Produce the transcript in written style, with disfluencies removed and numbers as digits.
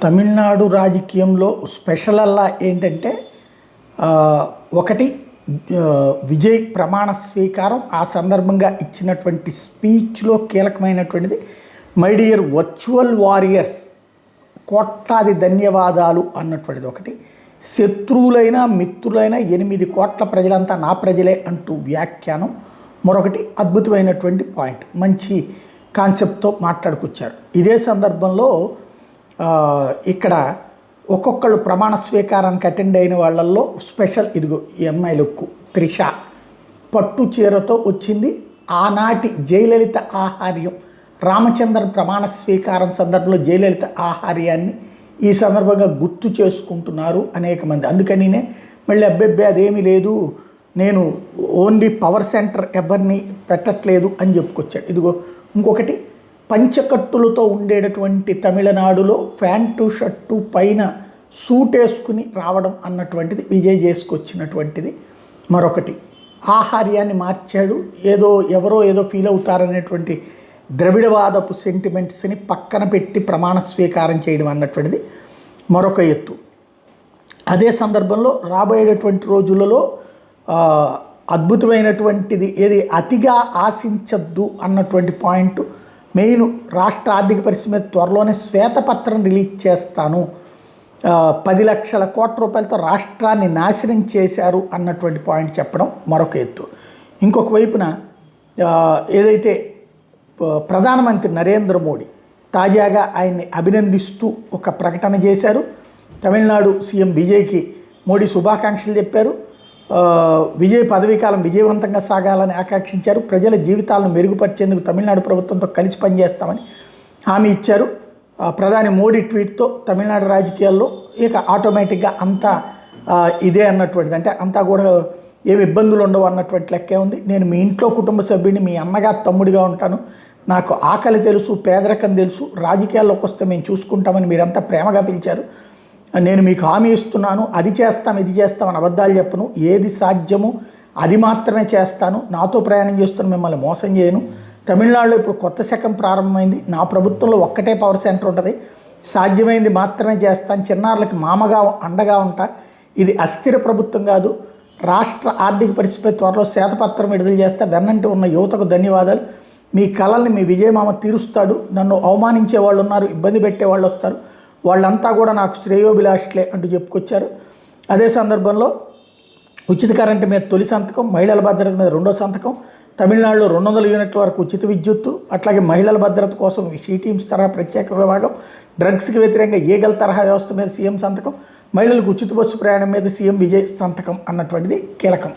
తమిళనాడు రాజకీయంలో స్పెషల్ అల్లా ఏంటంటే ఒకటి విజయ్ ప్రమాణ స్వీకారం ఆ సందర్భంగా ఇచ్చినటువంటి స్పీచ్లో కీలకమైనటువంటిది మై డియర్ వర్చువల్ వారియర్స్ కోట్లాది ధన్యవాదాలు అన్నటువంటిది ఒకటి. శత్రువులైన మిత్రులైన 8 కోట్ల ప్రజలంతా నా ప్రజలే అంటూ వ్యాఖ్యానం మరొకటి అద్భుతమైనటువంటి పాయింట్, మంచి కాన్సెప్ట్తో మాట్లాడుకొచ్చారు. ఇదే సందర్భంలో ఇక్కడ ఒక్కొక్కళ్ళు ప్రమాణ స్వీకారానికి అటెండ్ అయిన వాళ్ళల్లో స్పెషల్ ఇదిగో ఈ అమ్మాయి లుక్కు త్రిష పట్టు చీరతో వచ్చింది. ఆనాటి జయలలిత ఆహార్యం రామచంద్రన్ ప్రమాణ స్వీకారం సందర్భంలో జయలలిత ఆహార్యాన్ని ఈ సందర్భంగా గుర్తు చేసుకుంటున్నారు అనేక మంది. అందుకనినే మళ్ళీ అబ్బెబ్బే అదేమీ లేదు, నేను ఓన్లీ పవర్ సెంటర్ ఎవరిని పెట్టట్లేదు అని చెప్పుకొచ్చాడు. ఇదిగో ఇంకొకటి పంచకట్టులతో ఉండేటటువంటి తమిళనాడులో ప్యాంటు షర్టు పైన సూట్ వేసుకుని రావడం అన్నటువంటిది విజయ్ చేసుకొచ్చినటువంటిది. మరొకటి ఆహార్యాన్ని మార్చాడు, ఎవరో ఏదో ఫీల్ అవుతారనేటువంటి ద్రవిడవాదపు సెంటిమెంట్స్ని పక్కన పెట్టి ప్రమాణ స్వీకారం చేయడం అన్నటువంటిది మరొక ఎత్తు. అదే సందర్భంలో రాబోయేటటువంటి రోజులలో అద్భుతమైనటువంటిది ఏది అతిగా ఆశించద్దు అన్నటువంటి పాయింట్ మెయిన్. రాష్ట్ర ఆర్థిక పరిస్థితి మీద త్వరలోనే శ్వేతపత్రం రిలీజ్ చేస్తాను, 10 లక్షల కోట్ల రూపాయలతో రాష్ట్రాన్ని నాశనం చేశారు అన్నటువంటి పాయింట్ చెప్పడం మరొక ఎత్తు. ఇంకొక వైపున ఏదైతే ప్రధానమంత్రి నరేంద్ర మోడీ తాజాగా ఆయన్ని అభినందిస్తూ ఒక ప్రకటన చేశారు. తమిళనాడు సీఎం విజయ్కి మోడీ శుభాకాంక్షలు చెప్పారు. విజయ్ పదవీకాలం విజయవంతంగా సాగాలని ఆకాంక్షించారు. ప్రజల జీవితాలను మెరుగుపరిచేందుకు తమిళనాడు ప్రభుత్వంతో కలిసి పనిచేస్తామని హామీ ఇచ్చారు. ప్రధాని మోడీ ట్వీట్తో తమిళనాడు రాజకీయాల్లో ఇక ఆటోమేటిక్గా అంతా ఇదే అన్నటువంటిది, అంటే అంతా కూడా ఏమి ఇబ్బందులు ఉండవు అన్నటువంటి లెక్కే ఉంది. నేను మీ ఇంట్లో కుటుంబ సభ్యుడిని, మీ అన్నగా తమ్ముడిగా ఉంటాను, నాకు ఆకలి తెలుసు, పేదరికం తెలుసు, రాజకీయాల్లోకి వస్తే మేము చూసుకుంటామని మీరంతా ప్రేమగా పిలిచారు. నేను మీకు హామీ ఇస్తున్నాను, అది చేస్తాం ఇది చేస్తామని అబద్ధాలు చెప్పను, ఏది సాధ్యమో అది మాత్రమే చేస్తాను, నాతో ప్రయాణం చేస్తున్న మిమ్మల్ని మోసం చేయను. తమిళనాడులో ఇప్పుడు కొత్త శకం ప్రారంభమైంది, నా ప్రభుత్వంలో ఒక్కటే పవర్ సెంటర్ ఉంటుంది, సాధ్యమైంది మాత్రమే చేస్తాను, చిన్నారులకి మామగా అండగా ఉంటా. ఇది అస్థిర ప్రభుత్వం కాదు, రాష్ట్ర ఆర్థిక పరిస్థితిపై త్వరలో శ్వేతపత్రం విడుదల చేస్తా. వెన్నంటి ఉన్న యువతకు ధన్యవాదాలు, మీ కళల్ని మీ విజయమామ తీరుస్తాడు. నన్ను అవమానించే వాళ్ళు ఉన్నారు, ఇబ్బంది పెట్టే వాళ్ళు వస్తారు, వాళ్ళంతా కూడా నాకు శ్రేయోభిలాషులే అంటూ చెప్పుకొచ్చారు. అదే సందర్భంలో ఉచిత కరెంటు మీద తొలి సంతకం, మహిళల భద్రత మీద రెండో సంతకం, తమిళనాడులో 200 యూనిట్ల వరకు ఉచిత విద్యుత్తు, అట్లాగే మహిళల భద్రత కోసం షీ టీమ్స్ తరహా ప్రత్యేక విభాగం, డ్రగ్స్కి వ్యతిరేకంగా ఈగల్ తరహా వ్యవస్థ మీద సీఎం సంతకం, మహిళలకు ఉచిత బస్సు ప్రయాణం మీద సీఎం విజయ్ సంతకం అన్నటువంటిది కీలకం.